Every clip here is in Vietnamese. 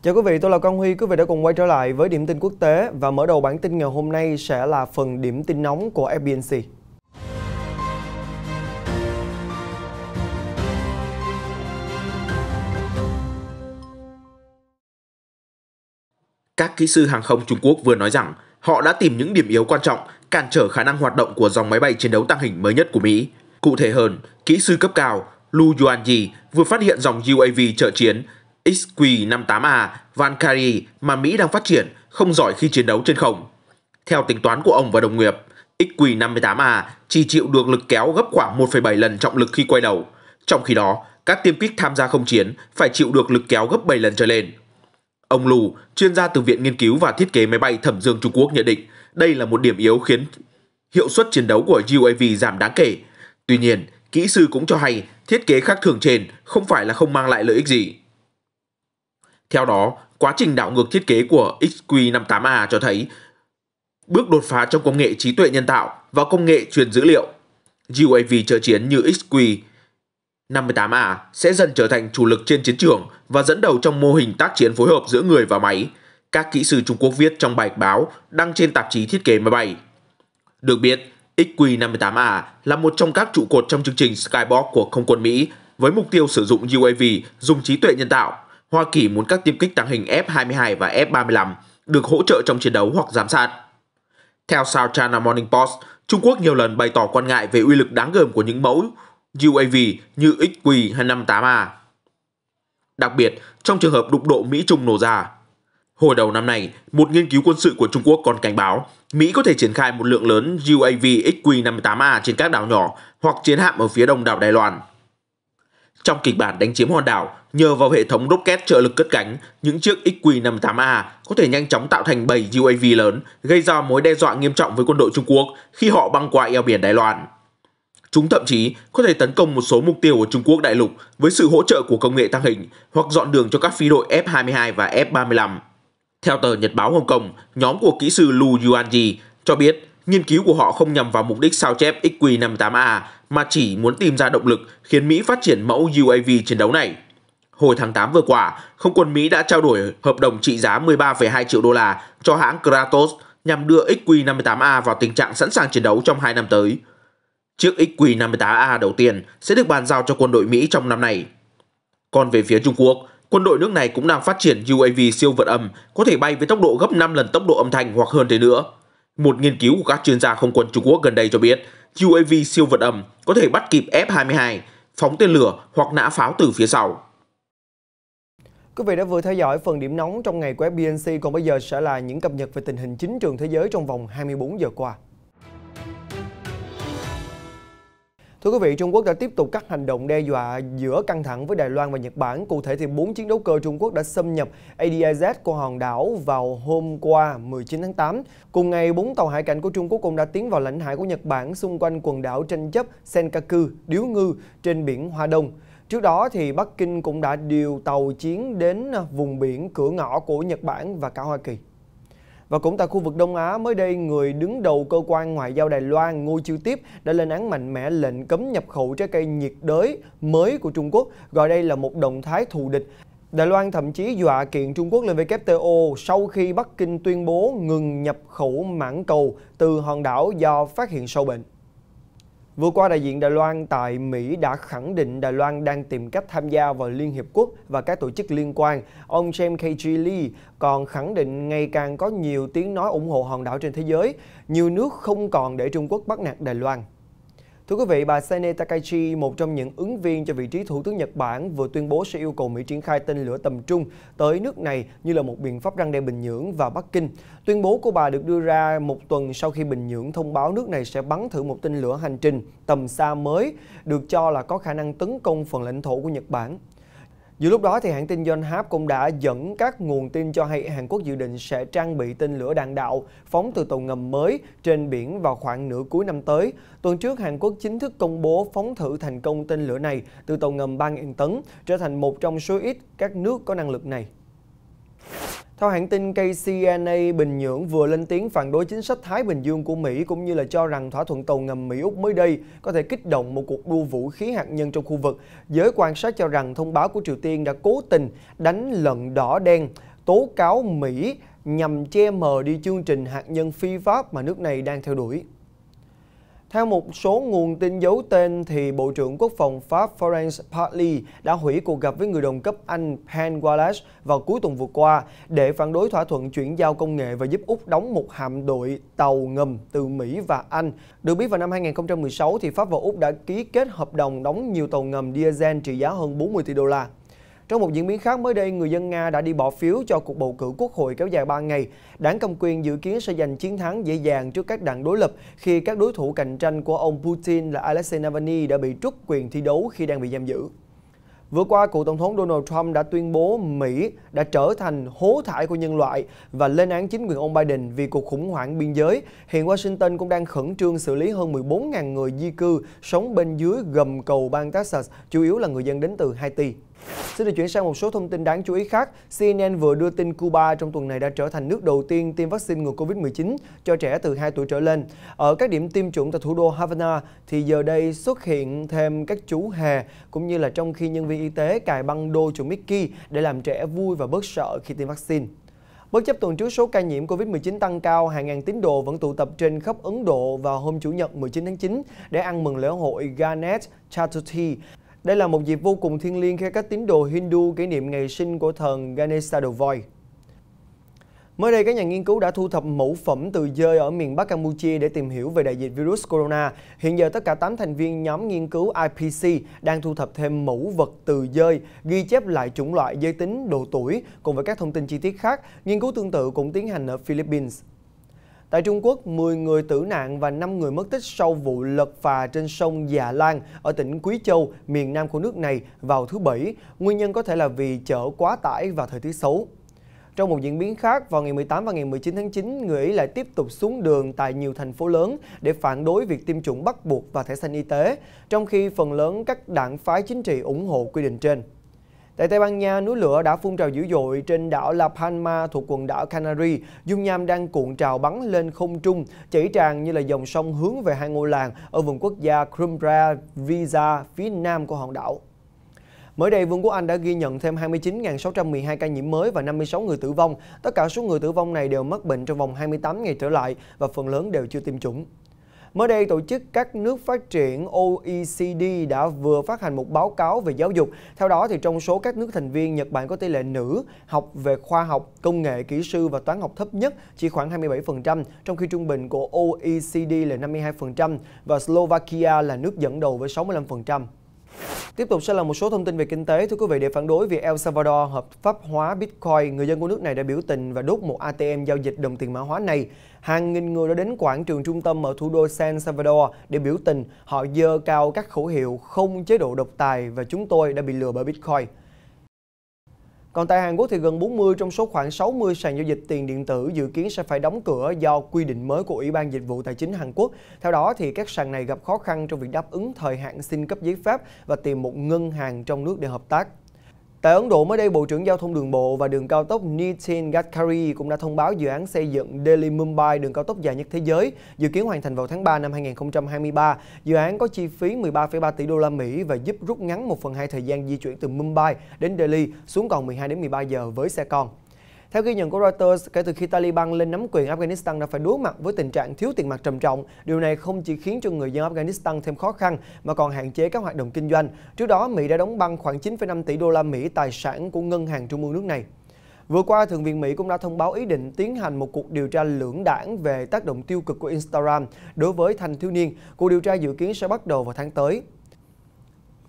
Chào quý vị, tôi là Quang Huy. Quý vị đã cùng quay trở lại với điểm tin quốc tế và mở đầu bản tin ngày hôm nay sẽ là phần điểm tin nóng của FBNC. Các kỹ sư hàng không Trung Quốc vừa nói rằng họ đã tìm những điểm yếu quan trọng cản trở khả năng hoạt động của dòng máy bay chiến đấu tàng hình mới nhất của Mỹ. Cụ thể hơn, kỹ sư cấp cao Lu Yuanyi vừa phát hiện dòng UAV trợ chiến XQ-58A Valkyrie mà Mỹ đang phát triển không giỏi khi chiến đấu trên không. Theo tính toán của ông và đồng nghiệp, XQ-58A chỉ chịu được lực kéo gấp khoảng 1,7 lần trọng lực khi quay đầu. Trong khi đó, các tiêm kích tham gia không chiến phải chịu được lực kéo gấp 7 lần trở lên. Ông Lu, chuyên gia từ Viện Nghiên cứu và Thiết kế Máy bay Thẩm Dương Trung Quốc nhận định đây là một điểm yếu khiến hiệu suất chiến đấu của UAV giảm đáng kể. Tuy nhiên, kỹ sư cũng cho hay thiết kế khác thường trên không phải là không mang lại lợi ích gì. Theo đó, quá trình đảo ngược thiết kế của XQ-58A cho thấy bước đột phá trong công nghệ trí tuệ nhân tạo và công nghệ truyền dữ liệu. UAV trợ chiến như XQ-58A sẽ dần trở thành chủ lực trên chiến trường và dẫn đầu trong mô hình tác chiến phối hợp giữa người và máy, các kỹ sư Trung Quốc viết trong bài báo đăng trên tạp chí thiết kế máy bay. Được biết, XQ-58A là một trong các trụ cột trong chương trình Skyborg của Không quân Mỹ với mục tiêu sử dụng UAV dùng trí tuệ nhân tạo. Hoa Kỳ muốn các tiêm kích tàng hình F-22 và F-35 được hỗ trợ trong chiến đấu hoặc giám sát. Theo South China Morning Post, Trung Quốc nhiều lần bày tỏ quan ngại về uy lực đáng gờm của những mẫu UAV như XQ-58A. Đặc biệt, trong trường hợp đụng độ Mỹ-Trung nổ ra. Hồi đầu năm nay, một nghiên cứu quân sự của Trung Quốc còn cảnh báo Mỹ có thể triển khai một lượng lớn UAV XQ-58A trên các đảo nhỏ hoặc chiến hạm ở phía đông đảo Đài Loan. Trong kịch bản đánh chiếm hòn đảo, nhờ vào hệ thống rocket trợ lực cất cánh, những chiếc XQ-58A có thể nhanh chóng tạo thành bầy UAV lớn, gây ra mối đe dọa nghiêm trọng với quân đội Trung Quốc khi họ băng qua eo biển Đài Loan. Chúng thậm chí có thể tấn công một số mục tiêu ở Trung Quốc đại lục với sự hỗ trợ của công nghệ tàng hình hoặc dọn đường cho các phi đội F-22 và F-35. Theo tờ Nhật báo Hồng Kông, nhóm của kỹ sư Lu Yuanyi cho biết nghiên cứu của họ không nhằm vào mục đích sao chép XQ-58A mà chỉ muốn tìm ra động lực khiến Mỹ phát triển mẫu UAV chiến đấu này. Hồi tháng 8 vừa qua, Không quân Mỹ đã trao đổi hợp đồng trị giá 13,2 triệu đô la cho hãng Kratos nhằm đưa XQ-58A vào tình trạng sẵn sàng chiến đấu trong 2 năm tới. Chiếc XQ-58A đầu tiên sẽ được bàn giao cho quân đội Mỹ trong năm nay. Còn về phía Trung Quốc, quân đội nước này cũng đang phát triển UAV siêu vượt âm có thể bay với tốc độ gấp 5 lần tốc độ âm thanh hoặc hơn thế nữa. Một nghiên cứu của các chuyên gia không quân Trung Quốc gần đây cho biết UAV siêu vượt âm có thể bắt kịp F-22, phóng tên lửa hoặc nã pháo từ phía sau. Quý vị đã vừa theo dõi phần điểm nóng trong ngày của FBNC, còn bây giờ sẽ là những cập nhật về tình hình chính trường thế giới trong vòng 24 giờ qua. Thưa quý vị, Trung Quốc đã tiếp tục các hành động đe dọa giữa căng thẳng với Đài Loan và Nhật Bản. Cụ thể thì 4 chiến đấu cơ Trung Quốc đã xâm nhập ADIZ của hòn đảo vào hôm qua 19 tháng 8. Cùng ngày, 4 tàu hải cảnh của Trung Quốc cũng đã tiến vào lãnh hải của Nhật Bản xung quanh quần đảo tranh chấp Senkaku, Điếu Ngư trên biển Hoa Đông. Trước đó thì Bắc Kinh cũng đã điều tàu chiến đến vùng biển cửa ngõ của Nhật Bản và cả Hoa Kỳ. Và cũng tại khu vực Đông Á, mới đây, người đứng đầu cơ quan ngoại giao Đài Loan Ngô Chiêu Tiếp đã lên án mạnh mẽ lệnh cấm nhập khẩu trái cây nhiệt đới mới của Trung Quốc, gọi đây là một động thái thù địch. Đài Loan thậm chí dọa kiện Trung Quốc lên WTO sau khi Bắc Kinh tuyên bố ngừng nhập khẩu mãng cầu từ hòn đảo do phát hiện sâu bệnh. Vừa qua, đại diện Đài Loan tại Mỹ đã khẳng định Đài Loan đang tìm cách tham gia vào Liên Hiệp Quốc và các tổ chức liên quan. Ông James K.G. Lee còn khẳng định ngày càng có nhiều tiếng nói ủng hộ hòn đảo trên thế giới. Nhiều nước không còn để Trung Quốc bắt nạt Đài Loan. Thưa quý vị, bà Sane Takaichi, một trong những ứng viên cho vị trí Thủ tướng Nhật Bản, vừa tuyên bố sẽ yêu cầu Mỹ triển khai tên lửa tầm trung tới nước này như là một biện pháp răn đe Bình Nhưỡng và Bắc Kinh. Tuyên bố của bà được đưa ra một tuần sau khi Bình Nhưỡng thông báo nước này sẽ bắn thử một tên lửa hành trình tầm xa mới, được cho là có khả năng tấn công phần lãnh thổ của Nhật Bản. Giữa lúc đó, thì hãng tin Yonhap cũng đã dẫn các nguồn tin cho hay Hàn Quốc dự định sẽ trang bị tên lửa đạn đạo phóng từ tàu ngầm mới trên biển vào khoảng nửa cuối năm tới. Tuần trước, Hàn Quốc chính thức công bố phóng thử thành công tên lửa này từ tàu ngầm 3.000 tấn, trở thành một trong số ít các nước có năng lực này. Theo hãng tin KCNA, Bình Nhưỡng vừa lên tiếng phản đối chính sách Thái Bình Dương của Mỹ, cũng như là cho rằng thỏa thuận tàu ngầm Mỹ-Úc mới đây có thể kích động một cuộc đua vũ khí hạt nhân trong khu vực. Giới quan sát cho rằng thông báo của Triều Tiên đã cố tình đánh lận đỏ đen tố cáo Mỹ nhằm che mờ đi chương trình hạt nhân phi pháp mà nước này đang theo đuổi. Theo một số nguồn tin giấu tên, thì Bộ trưởng Quốc phòng Pháp Florence Parly đã hủy cuộc gặp với người đồng cấp Anh Pen Wallace vào cuối tuần vừa qua để phản đối thỏa thuận chuyển giao công nghệ và giúp Úc đóng một hạm đội tàu ngầm từ Mỹ và Anh. Được biết vào năm 2016, thì Pháp và Úc đã ký kết hợp đồng đóng nhiều tàu ngầm diesel trị giá hơn 40 tỷ đô la. Trong một diễn biến khác, mới đây, người dân Nga đã đi bỏ phiếu cho cuộc bầu cử quốc hội kéo dài 3 ngày. Đảng cầm quyền dự kiến sẽ giành chiến thắng dễ dàng trước các đảng đối lập khi các đối thủ cạnh tranh của ông Putin là Alexei Navalny đã bị truất quyền thi đấu khi đang bị giam giữ. Vừa qua, cựu Tổng thống Donald Trump đã tuyên bố Mỹ đã trở thành hố thải của nhân loại và lên án chính quyền ông Biden vì cuộc khủng hoảng biên giới. Hiện Washington cũng đang khẩn trương xử lý hơn 14.000 người di cư sống bên dưới gầm cầu bang Texas, chủ yếu là người dân đến từ Haiti. Xin được chuyển sang một số thông tin đáng chú ý khác. CNN vừa đưa tin Cuba trong tuần này đã trở thành nước đầu tiên tiêm vaccine ngừa Covid-19 cho trẻ từ 2 tuổi trở lên. Ở các điểm tiêm chủng tại thủ đô Havana thì giờ đây xuất hiện thêm các chú hề, cũng như là trong khi nhân viên y tế cài băng đô cho Mickey để làm trẻ vui và bớt sợ khi tiêm vaccine. Bất chấp tuần trước số ca nhiễm Covid-19 tăng cao, hàng ngàn tín đồ vẫn tụ tập trên khắp Ấn Độ vào hôm Chủ nhật 19 tháng 9 để ăn mừng lễ hội Ganesh Chaturthi. Đây là một dịp vô cùng thiêng liêng khi các tín đồ Hindu kỷ niệm ngày sinh của thần Ganesha đầu voi. Mới đây, các nhà nghiên cứu đã thu thập mẫu phẩm từ dơi ở miền Bắc Campuchia để tìm hiểu về đại dịch virus corona. Hiện giờ, tất cả 8 thành viên nhóm nghiên cứu IPC đang thu thập thêm mẫu vật từ dơi, ghi chép lại chủng loại, giới tính, độ tuổi, cùng với các thông tin chi tiết khác. Nghiên cứu tương tự cũng tiến hành ở Philippines. Tại Trung Quốc, 10 người tử nạn và 5 người mất tích sau vụ lật phà trên sông Dạ Lan ở tỉnh Quý Châu, miền nam của nước này vào thứ Bảy. Nguyên nhân có thể là vì chở quá tải và thời tiết xấu. Trong một diễn biến khác, vào ngày 18 và ngày 19 tháng 9, người Ý lại tiếp tục xuống đường tại nhiều thành phố lớn để phản đối việc tiêm chủng bắt buộc và thẻ xanh y tế, trong khi phần lớn các đảng phái chính trị ủng hộ quy định trên. Tại Tây Ban Nha, núi lửa đã phun trào dữ dội trên đảo La Palma thuộc quần đảo Canary. Dung nham đang cuộn trào bắn lên không trung, chảy tràn như là dòng sông hướng về hai ngôi làng ở vườn quốc gia Crumbra Visa phía nam của hòn đảo. Mới đây, Vương quốc Anh đã ghi nhận thêm 29.612 ca nhiễm mới và 56 người tử vong. Tất cả số người tử vong này đều mắc bệnh trong vòng 28 ngày trở lại và phần lớn đều chưa tiêm chủng. Mới đây, tổ chức các nước phát triển OECD đã vừa phát hành một báo cáo về giáo dục. Theo đó, thì trong số các nước thành viên, Nhật Bản có tỷ lệ nữ học về khoa học, công nghệ, kỹ sư và toán học thấp nhất, chỉ khoảng 27%, trong khi trung bình của OECD là 52% và Slovakia là nước dẫn đầu với 65%. Tiếp tục sẽ là một số thông tin về kinh tế. Thưa quý vị, để phản đối việc El Salvador hợp pháp hóa Bitcoin, người dân của nước này đã biểu tình và đốt một ATM giao dịch đồng tiền mã hóa này. Hàng nghìn người đã đến quảng trường trung tâm ở thủ đô San Salvador để biểu tình. Họ giơ cao các khẩu hiệu không chế độ độc tài và chúng tôi đã bị lừa bởi Bitcoin. Còn tại Hàn Quốc thì gần 40 trong số khoảng 60 sàn giao dịch tiền điện tử dự kiến sẽ phải đóng cửa do quy định mới của Ủy ban Dịch vụ Tài chính Hàn Quốc. Theo đó thì các sàn này gặp khó khăn trong việc đáp ứng thời hạn xin cấp giấy phép và tìm một ngân hàng trong nước để hợp tác. Tại Ấn Độ, mới đây, Bộ trưởng Giao thông Đường bộ và Đường cao tốc Nitin Gadkari cũng đã thông báo dự án xây dựng Delhi-Mumbai, đường cao tốc dài nhất thế giới, dự kiến hoàn thành vào tháng 3 năm 2023. Dự án có chi phí 13,3 tỷ đô la Mỹ và giúp rút ngắn 1/2 thời gian di chuyển từ Mumbai đến Delhi xuống còn 12 đến 13 giờ với xe con. Theo ghi nhận của Reuters, kể từ khi Taliban lên nắm quyền, Afghanistan đã phải đối mặt với tình trạng thiếu tiền mặt trầm trọng. Điều này không chỉ khiến cho người dân Afghanistan thêm khó khăn mà còn hạn chế các hoạt động kinh doanh. Trước đó, Mỹ đã đóng băng khoảng 9,5 tỷ đô la Mỹ tài sản của ngân hàng trung ương nước này. Vừa qua, Thượng viện Mỹ cũng đã thông báo ý định tiến hành một cuộc điều tra lưỡng đảng về tác động tiêu cực của Instagram đối với thanh thiếu niên. Cuộc điều tra dự kiến sẽ bắt đầu vào tháng tới.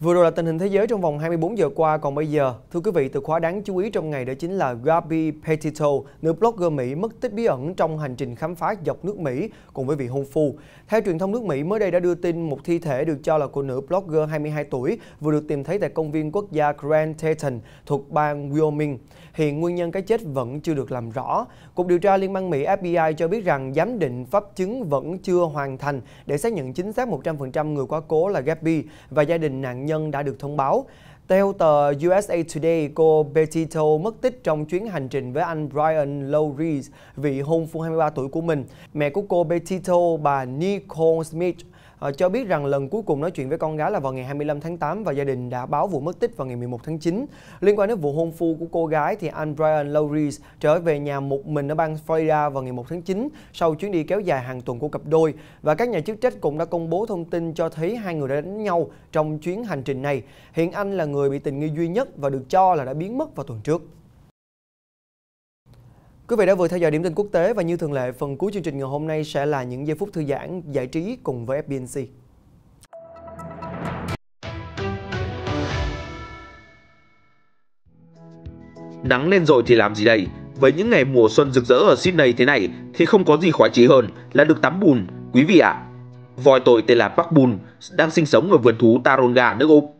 Vừa rồi là tình hình thế giới trong vòng 24 giờ qua, còn bây giờ, thưa quý vị, từ khóa đáng chú ý trong ngày đó chính là Gabby Petito, nữ blogger Mỹ mất tích bí ẩn trong hành trình khám phá dọc nước Mỹ cùng với vị hôn phu. Theo truyền thông nước Mỹ, mới đây đã đưa tin một thi thể được cho là của nữ blogger 22 tuổi vừa được tìm thấy tại công viên quốc gia Grand Teton thuộc bang Wyoming. Hiện nguyên nhân cái chết vẫn chưa được làm rõ. Cục điều tra Liên bang Mỹ FBI cho biết rằng giám định pháp chứng vẫn chưa hoàn thành để xác nhận chính xác 100% người quá cố là Gabby và gia đình nạn nhân đã được thông báo. Theo tờ USA Today, cô Petito mất tích trong chuyến hành trình với anh Brian Lowry, vị hôn phu 23 tuổi của mình. Mẹ của cô Petito, bà Nicole Smith, cho biết rằng lần cuối cùng nói chuyện với con gái là vào ngày 25 tháng 8 và gia đình đã báo vụ mất tích vào ngày 11 tháng 9. Liên quan đến vụ hôn phu của cô gái thì anh Brian Lowry trở về nhà một mình ở bang Florida vào ngày 1 tháng 9 sau chuyến đi kéo dài hàng tuần của cặp đôi, và các nhà chức trách cũng đã công bố thông tin cho thấy hai người đã đánh nhau trong chuyến hành trình này. Hiện anh là người bị tình nghi duy nhất và được cho là đã biến mất vào tuần trước. Quý vị đã vừa theo dõi điểm tin quốc tế, và như thường lệ, phần cuối chương trình ngày hôm nay sẽ là những giây phút thư giãn giải trí cùng với FBNC. Nắng lên rồi thì làm gì đây? Với những ngày mùa xuân rực rỡ ở Sydney thế này thì không có gì khoái chí hơn là được tắm bùn, quý vị ạ. Voi tôi tên là Park Boon đang sinh sống ở vườn thú Taronga, nước Úc.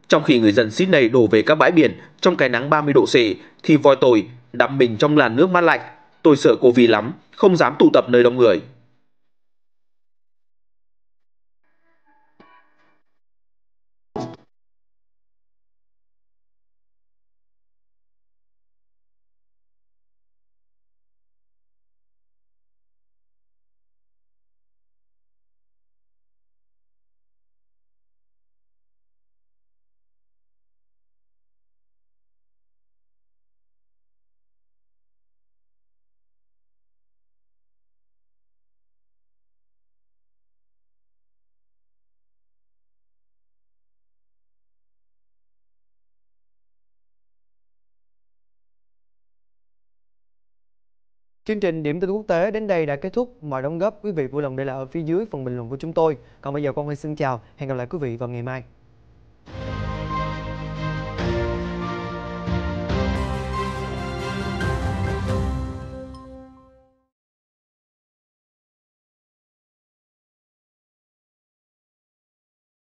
Trong khi người dân Sydney đổ về các bãi biển trong cái nắng 30 độ C thì voi tôi đắm mình trong làn nước mát lạnh. Tôi sợ Covid lắm, không dám tụ tập nơi đông người. Chương trình điểm tin quốc tế đến đây đã kết thúc. Mọi đóng góp quý vị vui lòng để lại ở phía dưới phần bình luận của chúng tôi. Còn bây giờ con xin chào, hẹn gặp lại quý vị vào ngày mai.